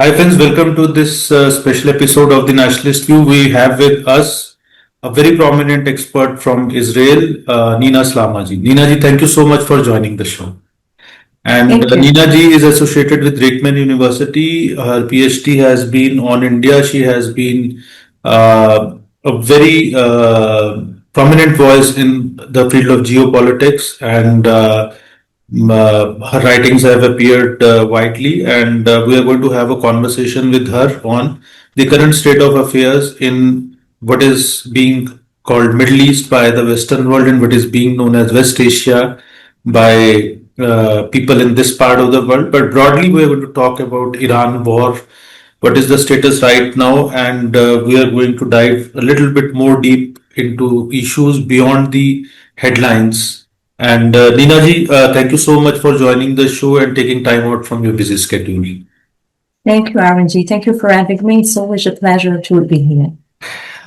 Hi friends, welcome to this special episode of the Nationalist View. We have with us a very prominent expert from Israel, Nina Slama ji. Nina ji, thank you so much for joining the show. And Thank you. Nina ji is associated with Reichman University. Her PhD has been on India. She has been a very prominent voice in the field of geopolitics, and her writings have appeared widely. And we are going to have a conversation with her on the current state of affairs in what is being called Middle East by the Western world and what is being known as West Asia by people in this part of the world. But broadly, we are going to talk about Iran war, what is the status right now, and we are going to dive a little bit more deep into issues beyond the headlines. And Nina ji, thank you so much for joining the show and taking time out from your busy schedule. Thank you, Arun ji. Thank you for having me. It's always a pleasure to be here.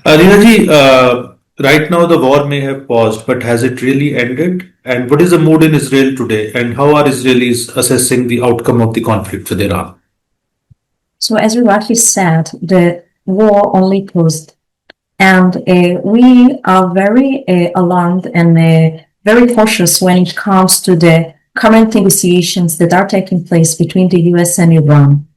Nina ji, right now the war may have paused, but has it really ended? And what is the mood in Israel today? And how are Israelis assessing the outcome of the conflict with Iran? So, as you rightly said, the war only paused. And we are very alarmed and very cautious when it comes to the current negotiations that are taking place between the U.S. and Iran.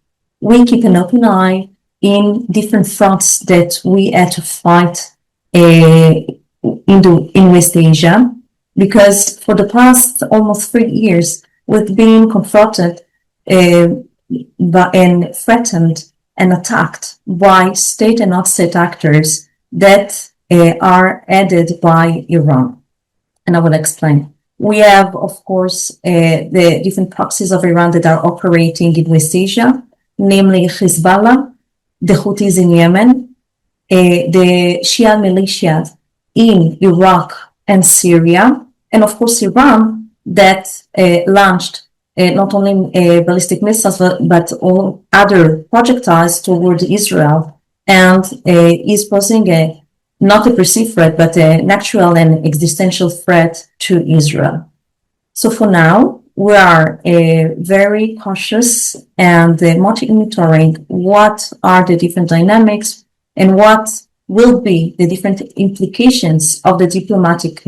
We keep an open eye in different fronts that we had to fight in West Asia, because for the past almost 3 years, we've been confronted and threatened and attacked by state and non-state actors that are aided by Iran. And I will explain. We have, of course, the different proxies of Iran that are operating in West Asia, namely Hezbollah, the Houthis in Yemen, the Shia militias in Iraq and Syria, and of course Iran that launched not only ballistic missiles but all other projectiles toward Israel, and is posing not a perceived threat, but an actual and existential threat to Israel. So for now, we are very cautious and monitoring what are the different dynamics and what will be the different implications of the diplomatic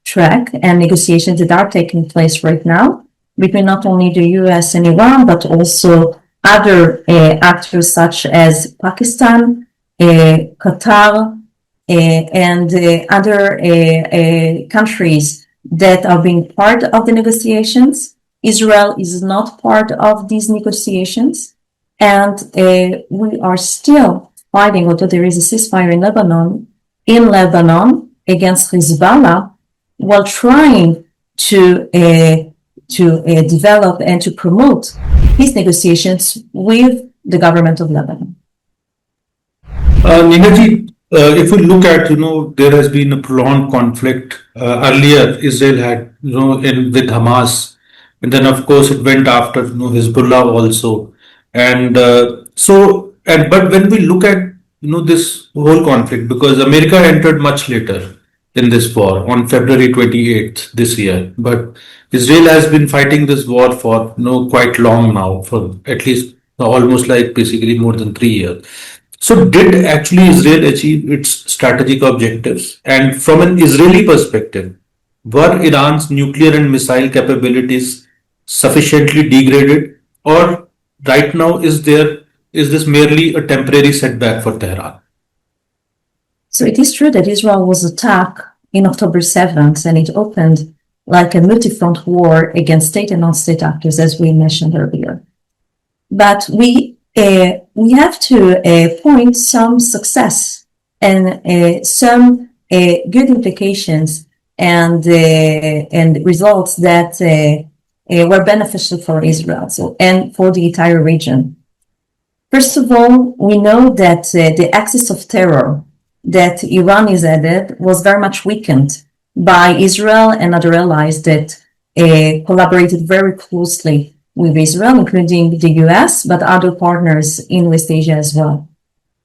track and negotiations that are taking place right now between not only the US and Iran, but also other actors such as Pakistan, Qatar, and other countries that are being part of the negotiations. Israel is not part of these negotiations, and we are still fighting, although there is a ceasefire in Lebanon against Hezbollah, while trying to develop and to promote peace negotiations with the government of Lebanon. Nina ji, if we look at, there has been a prolonged conflict. Earlier, Israel had, with Hamas, and then of course it went after, Hezbollah also. And but when we look at, this whole conflict, because America entered much later in this war on February 28th this year, but Israel has been fighting this war for, quite long now, for at least almost like basically more than 3 years. So did actually Israel achieve its strategic objectives? And from an Israeli perspective, were Iran's nuclear and missile capabilities sufficiently degraded? Or right now, is this merely a temporary setback for Tehran? So it is true that Israel was attacked in October 7th, and it opened like a multi-front war against state and non-state actors, as we mentioned earlier. But we have to point some success and some good implications and results that were beneficial for Israel and for the entire region. First of all, we know that the axis of terror that Iran is added was very much weakened by Israel and other allies that collaborated very closely with Israel, including the US, but other partners in West Asia as well.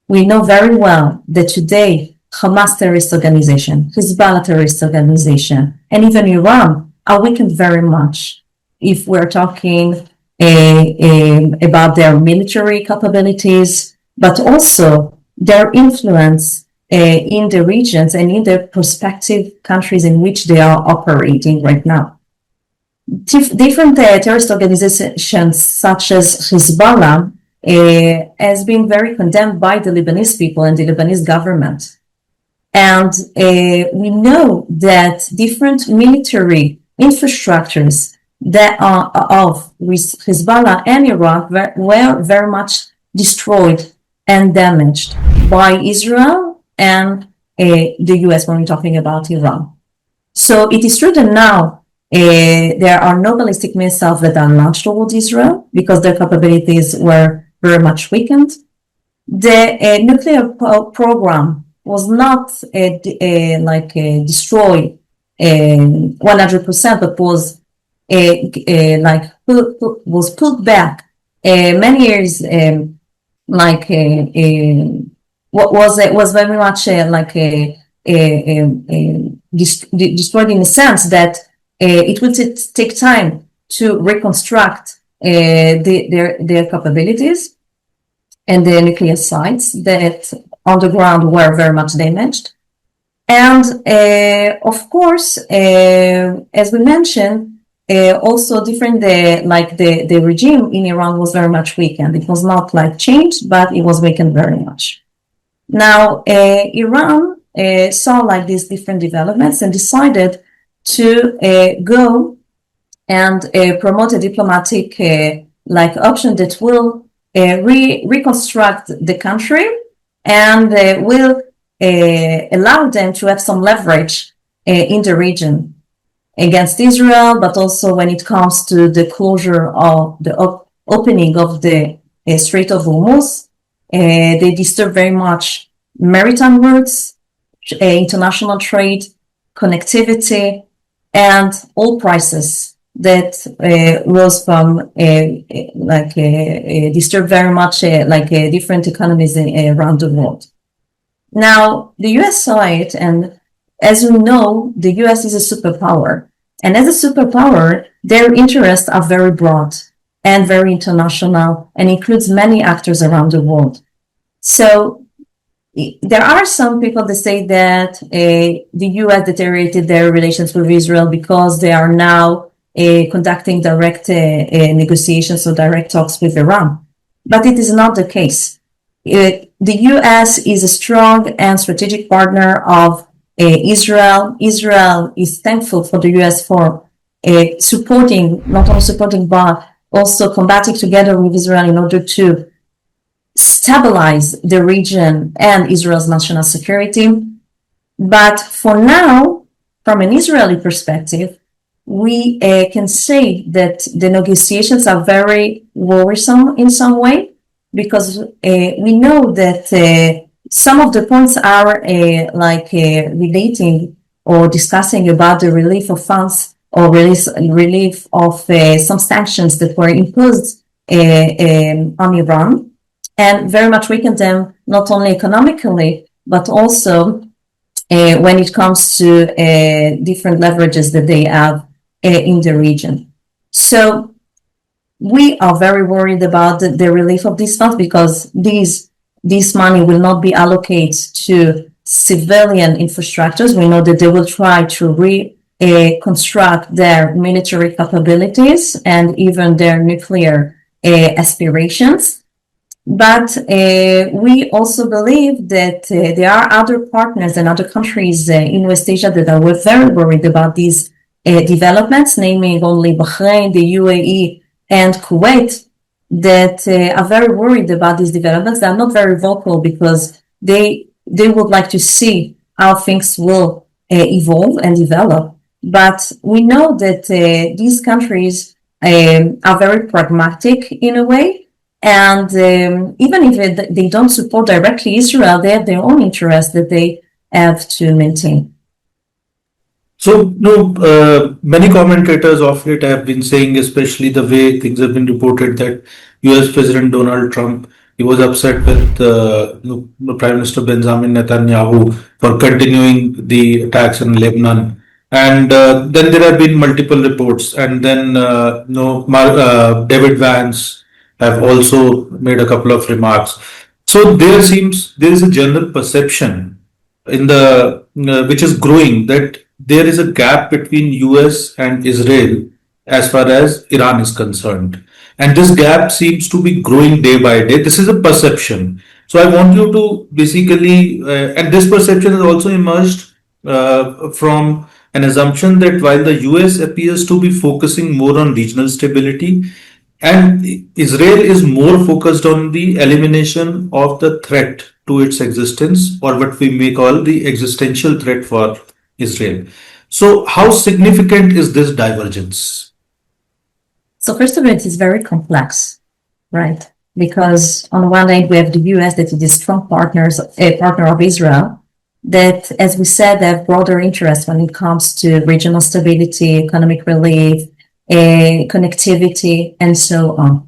We know very well that today Hamas terrorist organization, Hezbollah terrorist organization, and even Iran are weakened very much. If we're talking about their military capabilities, but also their influence in the regions and in the prospective countries in which they are operating right now. Different terrorist organizations such as Hezbollah has been very condemned by the Lebanese people and the Lebanese government. And we know that different military infrastructures that are of Hezbollah and Iraq were very much destroyed and damaged by Israel and the US when we're talking about Iran. So it is true that now there are no ballistic missiles that are launched towards Israel because their capabilities were very much weakened. The nuclear program was not destroyed 100%, but was was pulled back many years. Was very much destroyed in the sense that it will take time to reconstruct their capabilities, and the nuclear sites that on the ground were very much damaged. And of course, as we mentioned, also different, the regime in Iran was very much weakened. It was not changed, but it was weakened very much. Now, Iran saw these different developments and decided to go and promote a diplomatic option that will reconstruct the country and will allow them to have some leverage in the region against Israel, but also when it comes to the closure of the opening of the Strait of Hormuz. They disturb very much maritime routes, international trade, connectivity, and oil prices that rose from disturb very much different economies around the world. Now, the US saw it, and as you know, the US is a superpower. And as a superpower, their interests are very broad and very international and includes many actors around the world. So there are some people that say that the US deteriorated their relations with Israel because they are now conducting direct negotiations or direct talks with Iran. But it is not the case. The US is a strong and strategic partner of Israel. Israel is thankful for the US for supporting, not only supporting, but also combating together with Israel in order to stabilize the region and Israel's national security. But for now, from an Israeli perspective, we can say that the negotiations are very worrisome in some way, because we know that some of the points are relating or discussing about the relief of funds or relief of some sanctions that were imposed on Iran, and very much weaken them not only economically, but also when it comes to different leverages that they have in the region. So we are very worried about the relief of these funds, because this money will not be allocated to civilian infrastructures. We know that they will try to reconstruct their military capabilities and even their nuclear aspirations. But we also believe that there are other partners and other countries in West Asia that are very worried about these developments, naming only Bahrain, the UAE, and Kuwait, that are very worried about these developments. They are not very vocal because they would like to see how things will evolve and develop. But we know that these countries are very pragmatic in a way. And even if they don't support directly Israel, they have their own interests that they have to maintain. So, many commentators of late have been saying, especially the way things have been reported, that US President Donald Trump, he was upset with Prime Minister Benjamin Netanyahu for continuing the attacks in Lebanon. And then there have been multiple reports, and then David Vance have also made a couple of remarks. So there is a general perception in the which is growing, that there is a gap between US and Israel as far as Iran is concerned, and this gap seems to be growing day by day. This is a perception. So I want you to basically, and this perception has also emerged from an assumption that while the US appears to be focusing more on regional stability, and Israel is more focused on the elimination of the threat to its existence, or what we may call the existential threat for Israel. So, how significant is this divergence? So first of all, it is very complex, right? Because on one hand, we have the US that is a strong partner of Israel, that, as we said, have broader interests when it comes to regional stability, economic relief, connectivity, and so on.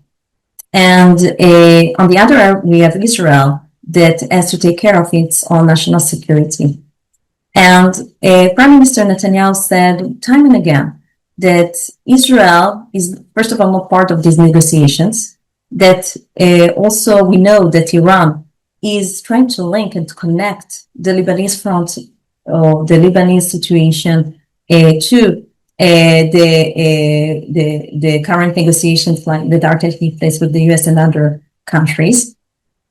And on the other hand, we have Israel that has to take care of its own national security. And Prime Minister Netanyahu said time and again that Israel is, first of all, not part of these negotiations, that also we know that Iran is trying to link and to connect the Lebanese front or the Lebanese situation to the current negotiations that are taking place with the US and other countries,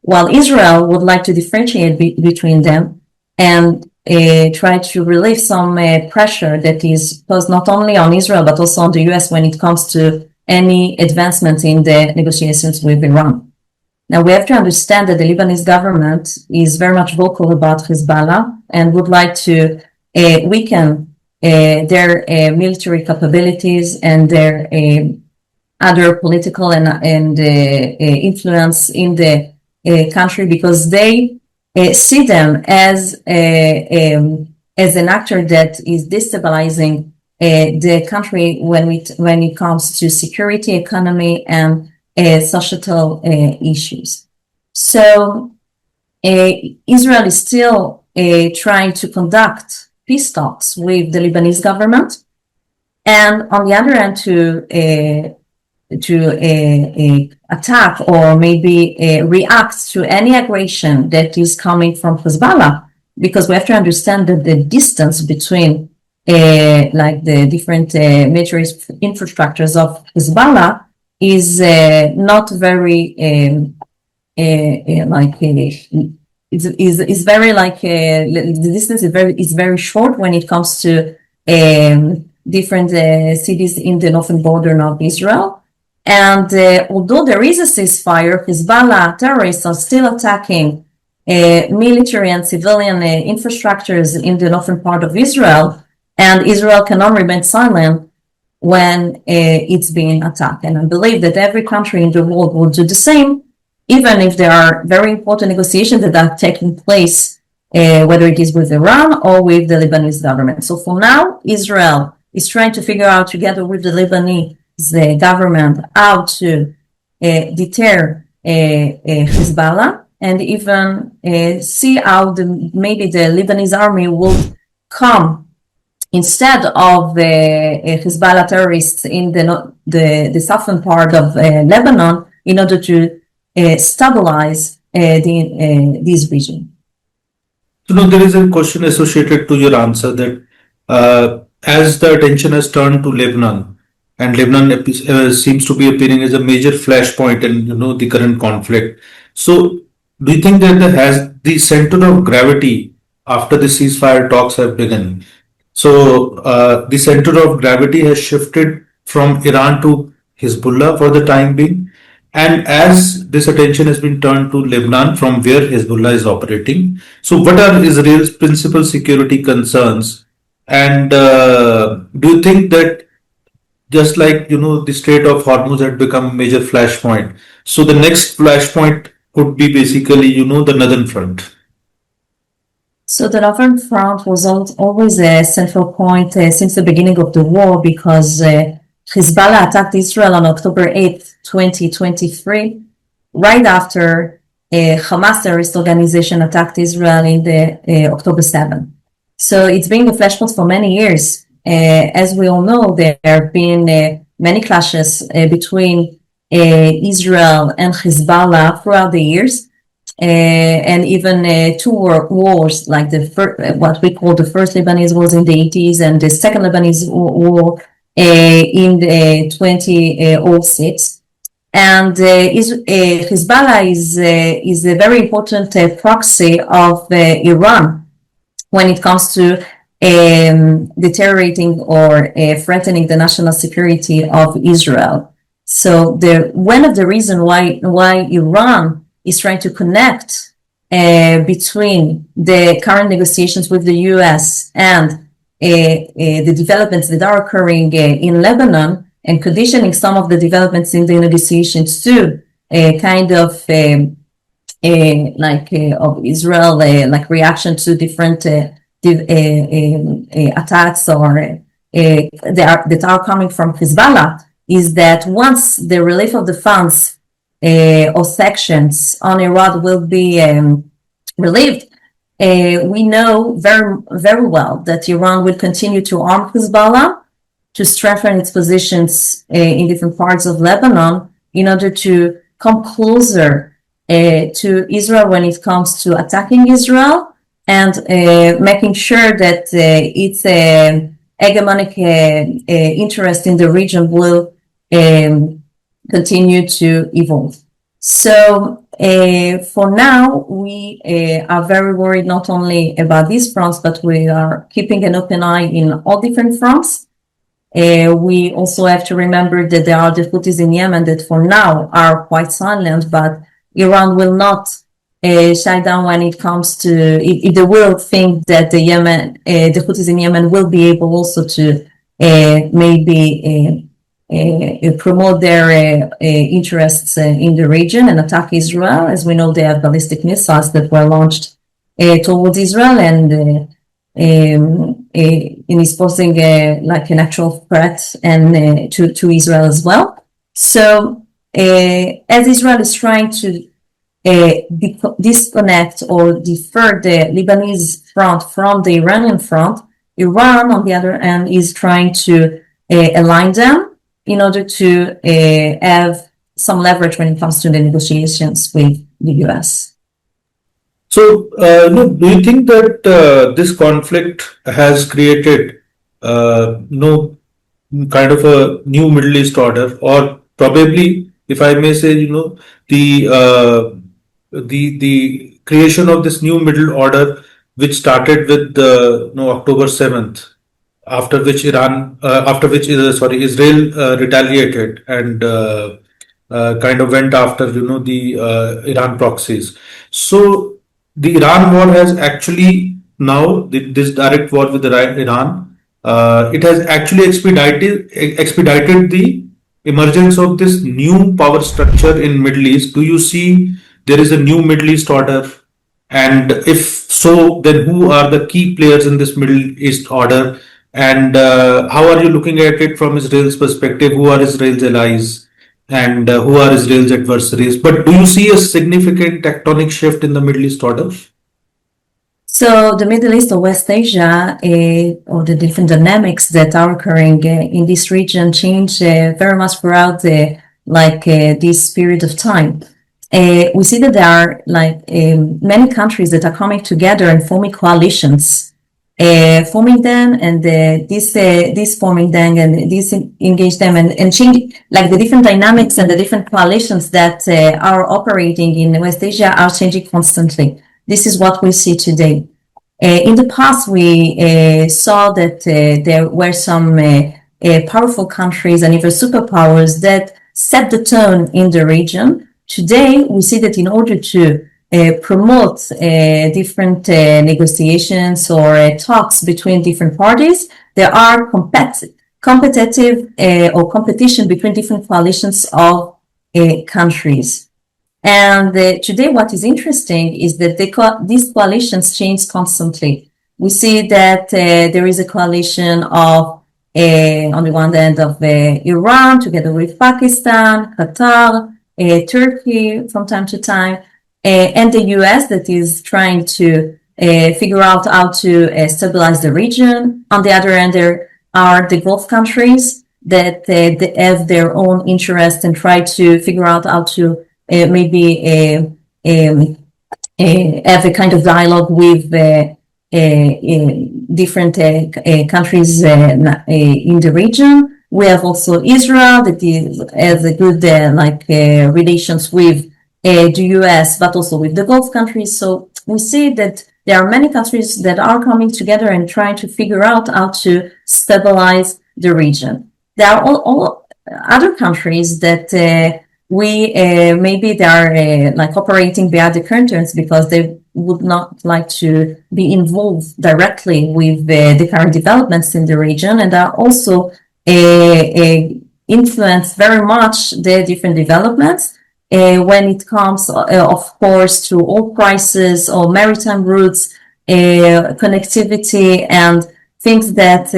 while Israel would like to differentiate between them and try to relieve some pressure that is posed not only on Israel but also on the US when it comes to any advancement in the negotiations with Iran. Now, we have to understand that the Lebanese government is very much vocal about Hezbollah and would like to weaken their military capabilities and their other political and influence in the country, because they see them as an actor that is destabilizing the country when it comes to security, economy, and societal issues. So Israel is still trying to conduct peace talks with the Lebanese government, and on the other hand, to attack or maybe react to any aggression that is coming from Hezbollah, because we have to understand that the distance between like the different military infrastructures of Hezbollah is not very is very like the distance is very short when it comes to different cities in the northern border of Israel. And although there is a ceasefire, Hezbollah terrorists are still attacking military and civilian infrastructures in the northern part of Israel, and Israel cannot remain silent when it's being attacked. And I believe that every country in the world will do the same, even if there are very important negotiations that are taking place, whether it is with Iran or with the Lebanese government. So for now, Israel is trying to figure out, together with the Lebanese government, how to deter Hezbollah, and even see how maybe the Lebanese army will come instead of Hezbollah terrorists in the southern part of Lebanon, in order to stabilize this region. So, no, there is a question associated to your answer that as the attention has turned to Lebanon, and Lebanon seems to be appearing as a major flashpoint in the current conflict. So, do you think that the center of gravity after the ceasefire talks have begun? So, the center of gravity has shifted from Iran to Hezbollah for the time being. And as this attention has been turned to Lebanon, from where Hezbollah is operating, so what are Israel's principal security concerns? And do you think that just like the Strait of Hormuz had become a major flashpoint, so the next flashpoint could be basically the northern front? So the northern front was always a central point since the beginning of the war, because Hezbollah attacked Israel on October 8th, 2023, right after Hamas terrorist organization attacked Israel in the October 7th. So it's been a flashpoint for many years as we all know, there have been many clashes between Israel and Hezbollah throughout the years, and even two wars, like what we call the first Lebanese wars in the 80s and the second Lebanese war in 2006. And Hezbollah is a very important proxy of Iran when it comes to deteriorating or threatening the national security of Israel. So one of the reasons why Iran is trying to connect between the current negotiations with the U.S. and the developments that are occurring in Lebanon, and conditioning some of the developments in the negotiations to kind of of Israel, like reaction to different attacks or that are coming from Hezbollah, is that once the relief of the funds or sections on Iran will be relieved, we know very, very well that Iran will continue to arm Hezbollah to strengthen its positions in different parts of Lebanon in order to come closer to Israel when it comes to attacking Israel and making sure that its hegemonic interest in the region will continue to evolve. So for now, we are very worried not only about these fronts, but we are keeping an open eye in all different fronts. We also have to remember that there are the Houthis in Yemen that for now are quite silent, but Iran will not shy down when it comes to, if they will think that the Houthis in Yemen will be able also to maybe promote their interests in the region and attack Israel. As we know, they have ballistic missiles that were launched towards Israel, and is posing like an actual threat and to Israel as well. So as Israel is trying to disconnect or defer the Lebanese front from the Iranian front, Iran, on the other hand, is trying to align them in order to have some leverage when it comes to the negotiations with the US. So, do you think that this conflict has created, kind of a new Middle East order, or probably, if I may say, the creation of this new middle order, which started with October 7th, after which Israel retaliated and kind of went after the Iran proxies. So the Iran war has actually now this direct war with Iran. It has actually expedited the emergence of this new power structure in Middle East. Do you see there is a new Middle East order? And if so, then who are the key players in this Middle East order? And how are you looking at it from Israel's perspective? Who are Israel's allies? And who are Israel's adversaries? But do you see a significant tectonic shift in the Middle East order? So the Middle East or West Asia, or the different dynamics that are occurring in this region change very much throughout this period of time. We see that there are many countries that are coming together and forming coalitions, forming them, and this forming them and this engage them and change, like the different dynamics and the different coalitions that are operating in West Asia are changing constantly. This is what we see today. In the past, we saw that there were some powerful countries and even superpowers that set the tone in the region. Today, we see that in order to promote different negotiations or talks between different parties, there are competitive or competition between different coalitions of countries. And today, what is interesting is that these coalitions change constantly. We see that there is a coalition of, on the one hand, of Iran together with Pakistan, Qatar, Turkey from time to time, and the US that is trying to figure out how to stabilize the region. On the other hand, there are the Gulf countries that they have their own interest and try to figure out how to maybe have a kind of dialogue with different countries in the region. We have also Israel that has a good relations with the U.S., but also with the Gulf countries. So we see that there are many countries that are coming together and trying to figure out how to stabilize the region. There are all other countries that maybe they are operating behind the curtains because they would not like to be involved directly with the current developments in the region, and are also influence very much the different developments when it comes, of course, to oil prices or maritime routes, connectivity, and things that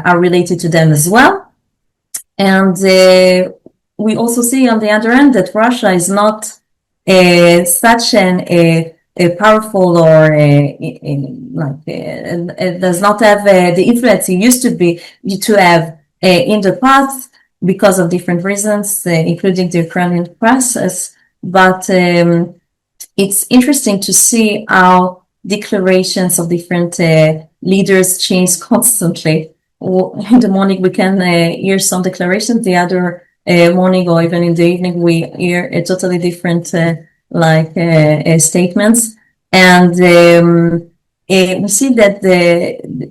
are related to them as well. And we also see on the other end that Russia is not such a powerful or does not have the influence it used to have in the past because of different reasons, including the Ukrainian crisis. But it's interesting to see how declarations of different leaders change constantly. In the morning, we can hear some declarations. The other morning or even in the evening, we hear a totally different statements. And we see that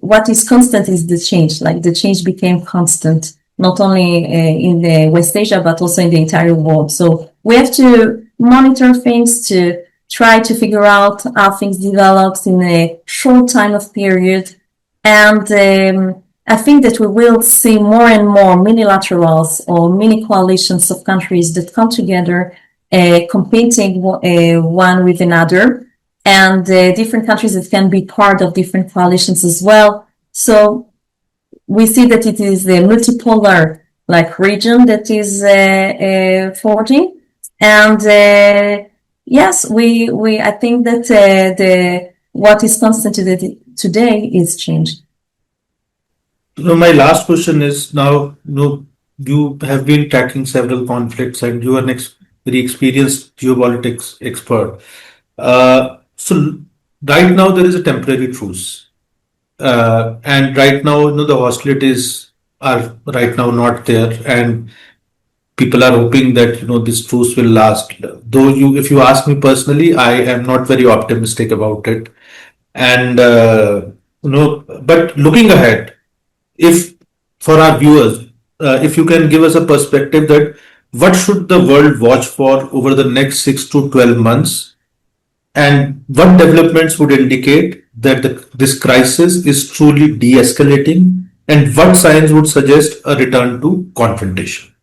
what is constant is the change. Like the change became constant, not only in the West Asia, but also in the entire world. So we have to monitor things to try to figure out how things develop in a short time of period. And I think that we will see more and more minilaterals or mini coalitions of countries that come together, competing one with another, and different countries that can be part of different coalitions as well. So we see that it is a multipolar region that is forging, and yes, I think that what is constant today is change. My last question is now, you have been tracking several conflicts and you are an very experienced geopolitics expert. So right now there is a temporary truce. And right now, the hostilities are right now not there, and people are hoping that this truce will last. Though if you ask me personally, I am not very optimistic about it. And but looking ahead, if for our viewers, if you can give us a perspective that what should the world watch for over the next 6 to 12 months, and what developments would indicate that this crisis is truly de-escalating, and what signs would suggest a return to confrontation?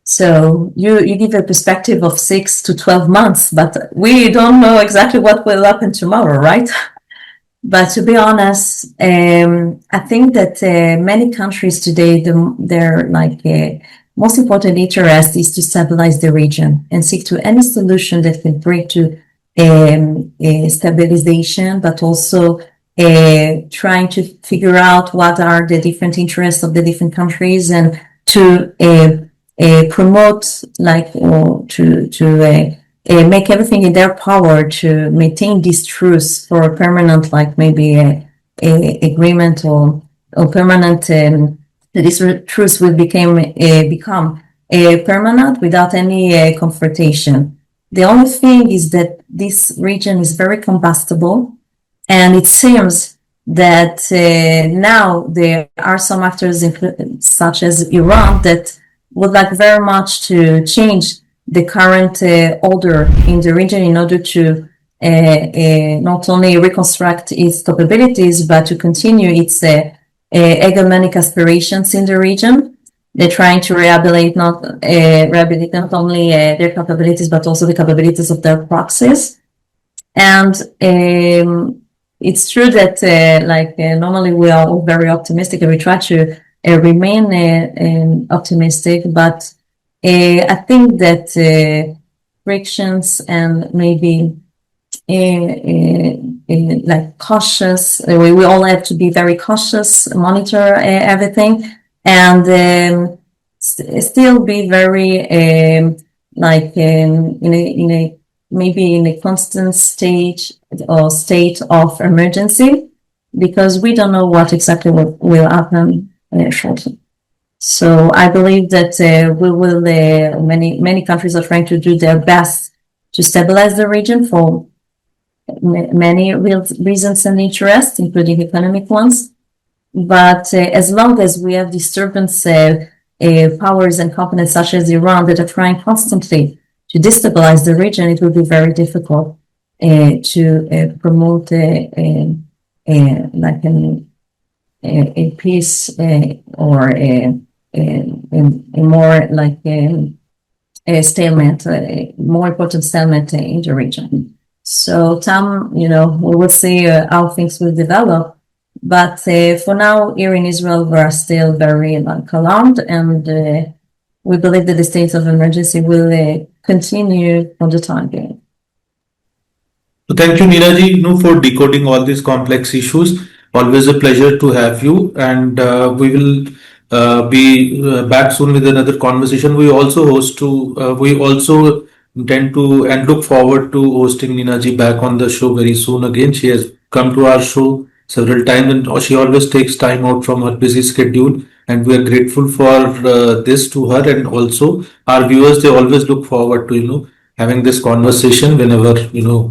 So you give a perspective of 6 to 12 months, but we don't know exactly what will happen tomorrow, right? But to be honest, I think that many countries today, their most important interest is to stabilize the region and seek to any solution that can bring to stabilization, but also trying to figure out what are the different interests of the different countries, and to promote to make everything in their power to maintain this truce for a permanent, maybe a agreement or permanent. This truce will become permanent without any confrontation. The only thing is that this region is very combustible, and it seems that now there are some actors, such as Iran, that would like very much to change the current order in the region in order to not only reconstruct its capabilities, but to continue its hegemonic aspirations in the region. They're trying to rehabilitate not only their capabilities, but also the capabilities of their proxies. And it's true that normally we are all very optimistic, and we try to remain optimistic, but I think that frictions and maybe like cautious. We all have to be very cautious, monitor everything, and still be very in a maybe in a constant state of emergency, because we don't know what exactly will happen shortly. So I believe that we will. Many countries are trying to do their best to stabilize the region for many real reasons and interests, including economic ones. But as long as we have disturbance powers and components such as Iran that are trying constantly to destabilize the region, it will be very difficult to promote like a peace or a more like a stalemate, a more important stalemate in the region. So, Tom, we will see how things will develop. But for now, here in Israel, we are still very alarmed, and we believe that the state of emergency will continue for the time being. So thank you, Neeraji, for decoding all these complex issues. Always a pleasure to have you, and we will be back soon with another conversation. We also intend to and look forward to hosting Neeraji back on the show very soon again. She has come to our show several times, and she always takes time out from her busy schedule, and we are grateful for this to her, and also our viewers. They always look forward to having this conversation whenever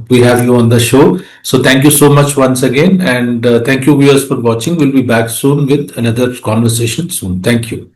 we have you on the show. So thank you so much once again, and thank you viewers for watching. We'll be back soon with another conversation soon. Thank you.